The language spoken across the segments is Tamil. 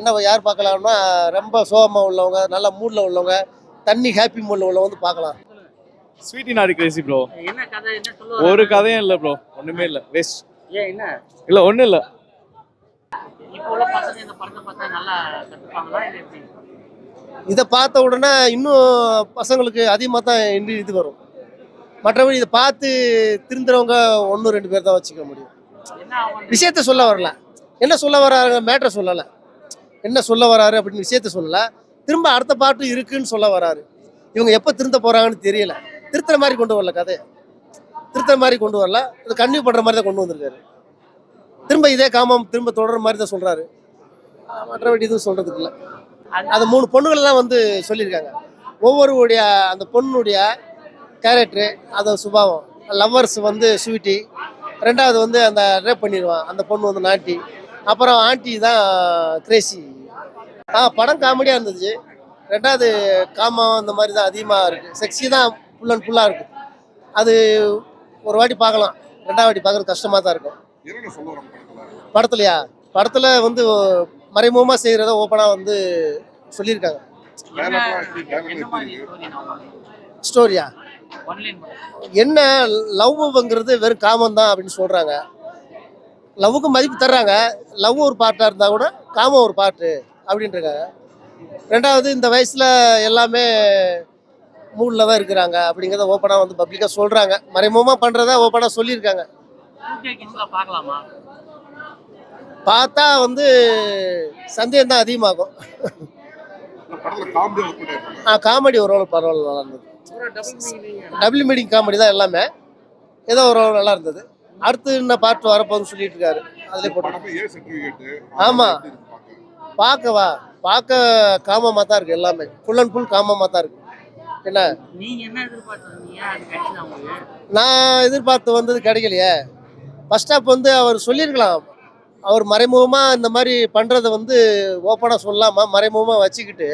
என்ன யார் பார்க்கலாம்னா ரொம்ப சோகமாக உள்ளவங்க, நல்ல மூடில் உள்ளவங்க, தண்ணி ஹாப்பி மூடில் உள்ளவங்க வந்து பார்க்கலாம். ஸ்வீட்டி நாடி கிரேசி ப்ரோ. என்ன கதை, என்ன சொல்ல ஒரு வராங்க? கதையும் இல்லை ப்ரோ, ஒண்ணுமே இல்லை, வேஸ்ட். ஏன் என்ன இல்லை ஒன்றும் இல்லை. இப்போ உள்ள பசங்க இந்த படத்தை பார்த்தா நல்லா கத்துப்பாங்களா இல்லை எப்படி? இதை பார்த்த உடனே இன்னும் பசங்களுக்கு அதிகமாக தான் இது வரும். மற்றபடி இதை பார்த்து திருந்துறவங்க 1-2 பேர் தான் வச்சுக்க முடியும். என்ன அவங்க விஷயத்த சொல்ல வரல, என்ன சொல்ல வராரு மேட்ரை சொல்லலை, என்ன சொல்ல வராரு அப்படின்னு விஷயத்த சொல்லலை. திரும்ப அடுத்த பாட்டு இருக்குன்னு சொல்ல வராரு. இவங்க எப்போ திருந்த போகிறாங்கன்னு தெரியல. திருத்துற மாதிரி கொண்டு வரல, கதையை திருத்துற மாதிரி கொண்டு வரல, இது கன்னியூ பண்ணுற மாதிரி தான் கொண்டு வந்திருக்காரு. திரும்ப இதே காமம் திரும்ப தொடர மாதிரி தான் சொல்கிறாரு. மற்றபடி எதுவும் சொல்கிறதுக்கு இல்லை. அது 3 பொண்ணுகள் தான் வந்து சொல்லியிருக்காங்க. ஒவ்வொருடைய அந்த பொண்ணுடைய கேரக்டரு, அது சுபாவம். லவ்வர்ஸ் வந்து ஸ்வீட்டி, 2வது வந்து அந்த ரேப் பண்ணிடுவான் அந்த பொண்ணு வந்து நாட்டி, அப்புறம் ஆண்டி தான் கிரேசி. படம் காமெடியாக இருந்துச்சு. 2வது காமம் இந்த மாதிரி தான் அதிகமாக இருக்குது. செக்ஸி தான் ஃபுல் அண்ட் ஃபுல்லாக இருக்குது. அது ஒரு வாட்டி பார்க்கலாம், 2வது வாட்டி பார்க்குறது கஷ்டமாக தான் இருக்கும். படத்துலையா வந்து மறைமுகமாக செய்கிறத ஓப்பனாக வந்து சொல்லியிருக்காங்க. என்ன மாதிரி story நான் ஸ்டோரியா ஒன்லைன் மட்டும் என்ன, லவ்ங்கிறது வெறும் காமம் தான் அப்படின்னு சொல்கிறாங்க. லவ்வுக்கு மதிப்பு தர்றாங்க. லவ் ஒரு பாட்டாக இருந்தால் கூட காமம் ஒரு பாட்டு அப்படின்ட்டுருக்காங்க. 2வது இந்த வயசில் எல்லாமே மூடில் தான் இருக்கிறாங்க அப்படிங்கிறத ஓப்பனாக வந்து பப்ளிக்காக சொல்கிறாங்க. மறைமுகமாக பண்ணுறத ஓப்பனாக சொல்லியிருக்காங்க. 2K கிட்ஸ்ல பார்க்கலாமா? பார்த்தா வந்து சந்தேகம் தான் அதிகமாகும். காமெடி ஓரளவு பரவாயில்ல, நல்லா இருந்தது. டபுள் மீனிங் காமெடி தான் எல்லாமே. ஏதோ ஓரளவு நல்லா இருந்தது. அடுத்து என்ன பாட்டு வரப்போகுதுன்னு சொல்லிட்டு இருக்காரு. அதிலே போட்டு ஆமாம், பார்க்க காமமாக தான் இருக்குது. எல்லாமே ஃபுல் அண்ட் ஃபுல் காமமாக தான் இருக்குது. என்ன நீங்க என்ன எதிர்பார்த்தீங்க? அது கிடைச்சதா உங்களுக்கு? நான் எதிர்பார்த்து வந்தது கிடைக்கலையே. ஃபர்ஸ்ட் ஹாப் வந்து அவர் சொல்லியிருக்கலாம். அவர் மறைமுகமாக இந்த மாதிரி பண்ணுறதை வந்து ஓப்பனாக சொல்லாமல் மறைமுகமாக வச்சுக்கிட்டு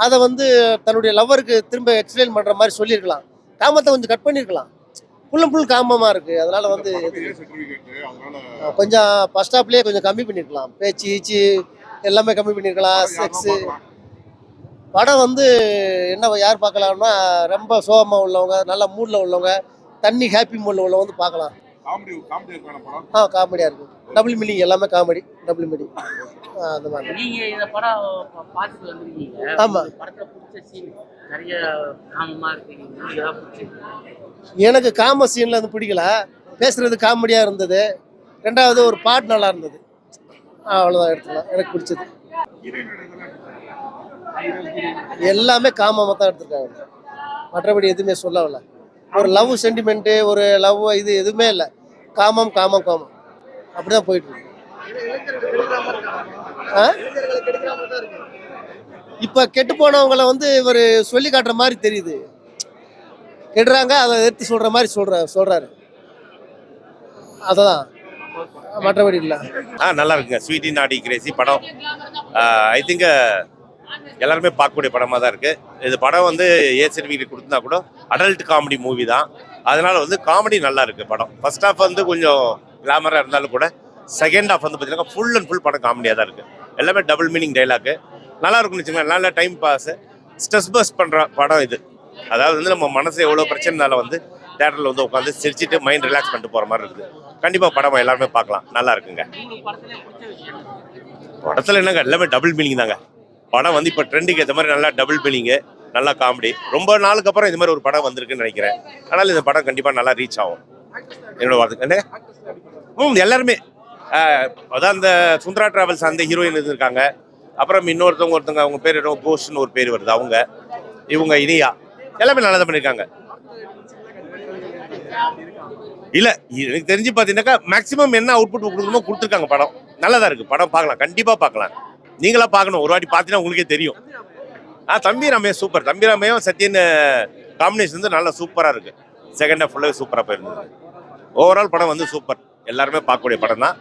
அதை வந்து தன்னுடைய லவ்வருக்கு திரும்ப எக்ஸ்பிளைன் பண்ணுற மாதிரி சொல்லியிருக்கலாம். காமத்தை கொஞ்சம் கட் பண்ணியிருக்கலாம். ஃபுல் அண்ட் ஃபுல் காமமாக இருக்குது. அதனால் வந்து கொஞ்சம் ஃபர்ஸ்ட் ஹாப்லேயே கொஞ்சம் கம்மி பண்ணியிருக்கலாம். பேச்சு ஈச்சு எல்லாமே கம்மி பண்ணியிருக்கலாம். செக்ஸு படம் வந்து என்ன யார் பார்க்கலாம்னா ரொம்ப சோகமாக உள்ளவங்க, நல்ல மூடில் உள்ளவங்க, தண்ணி ஹாப்பி மூடில் உள்ளவங்க வந்து பார்க்கலாம். காமெடியாக இருக்கும். டபுள் மீனிங் எல்லாமே காமெடி, டபுள் மீனிங் அந்த மாதிரி. நீங்க இந்த படம் பார்த்துட்டு வந்திருக்கீங்க. ஆமாம். படத்துல பிடிச்ச சீன் நிறைய காமமா இருக்கீங்க, ஏதாவது பிடிச்சிருக்கு? எனக்கு காம சீனில் வந்து பிடிக்கல. பேசுறது காமெடியாக இருந்தது. 2வது ஒரு பாட்டு நல்லா இருந்தது. அவ்வளோதான் எடுத்துக்கலாம். எனக்கு பிடிச்சது எல்லாமே காமமாக தான் எடுத்துருக்காங்க. மற்றபடி எதுவுமே சொல்லவில்லை. ஒரு லவ் சென்டிமெண்ட்டு, ஒரு லவ் இது எதுவுமே இல்லை. காமம் காமம் காமம் அப்படிதான் போயிட்டு இருக்கு. இப்போ கெட்டு போனவங்களை வந்து இவர் சொல்லி காட்டுற மாதிரி தெரியுது. கெடுறாங்க, அதை எடுத்து சொல்கிற மாதிரி சொல்கிறாரு. அதுதான், மற்றபடி இல்லை. நல்லா இருக்குங்க. ஸ்வீட்டி நாடி கிரேசி படம் ஐ திங்க் எல்லாருமே பார்க்கக்கூடிய படமாக தான் இருக்குது. இது படம் வந்து ஏசர்வீடு கொடுத்தா கூட அடல்ட் காமெடி மூவி தான். அதனால் வந்து காமெடி நல்லா இருக்குது படம். ஃபர்ஸ்ட் ஹாஃப் வந்து கொஞ்சம் கிளாமராக இருந்தாலும் கூட செகண்ட் ஹாஃப் வந்து பார்த்தீங்கன்னா ஃபுல் அண்ட் ஃபுல் படம் காமெடியாக தான் இருக்குது. எல்லாமே டபுள் மீனிங் டைலாக்கு நல்லா இருக்குன்னு வச்சுக்கோங்க. நல்ல டைம் பாஸ், ஸ்ட்ரெஸ் பஸ்ட் பண்ணுற படம் இது. அதாவது வந்து நம்ம மனசு எவ்வளோ பிரச்சனைனால வந்து தேட்டரில் வந்து உட்காந்து சிரிச்சிட்டு மைண்ட் ரிலாக்ஸ் பண்ணிட்டு போகிற மாதிரி இருக்குது. கண்டிப்பாக படம் எல்லாருமே பார்க்கலாம், நல்லா இருக்குங்க. உங்களுக்கு படத்துல பிடிச்ச விஷயம்? படத்தில் என்னங்க எல்லாமே டபுள் மீனிங் தாங்க. படம் வந்து இப்போ ட்ரெண்டுக்கு ஏற்ற மாதிரி நல்லா டபுள் மீனிங்கு, நல்லா காமெடி. ரொம்ப நாளுக்கு அப்புறம் இந்த மாதிரி ஒரு படம் வந்திருக்குன்னு நினைக்கிறேன். அதனால் இந்த படம் கண்டிப்பாக நல்லா ரீச் ஆகும் என்னோட வார்த்தை. என்ன எல்லாருமே அதான் அந்த சுந்தரா டிராவல்ஸ் அந்த ஹீரோயின் இருந்திருக்காங்க. அப்புறம் ஒருத்தவங்க அவங்க பேர் என்ன கோஷ்னு ஒரு பேர் வருது, அவங்க இவங்க இனியா எல்லாமே நல்லா தான் பண்ணியிருக்காங்க. இல்லை எனக்கு தெரிஞ்சு பார்த்தீங்கன்னாக்கா மேக்ஸிமம் என்ன அவுட்புட் கொடுக்கணுமோ கொடுத்துருக்காங்க. படம் நல்லா தான் இருக்குது. படம் பார்க்கலாம், கண்டிப்பாக பார்க்கலாம். நீங்களா பார்க்கணும். ஒரு வாட்டி பார்த்தீங்கன்னா உங்களுக்கே தெரியும். தம்பி ராமையா சூப்பர். தம்பி ராமையும் சத்யன் காம்பினேஷன் வந்து நல்லா சூப்பராக இருக்குது. செகண்ட் ஹாஃப் ஃபுல்லாகவே சூப்பராக போயிருந்தது. ஓவரால் படம் வந்து சூப்பர். எல்லாருமே பார்க்கக்கூடிய படம் தான்.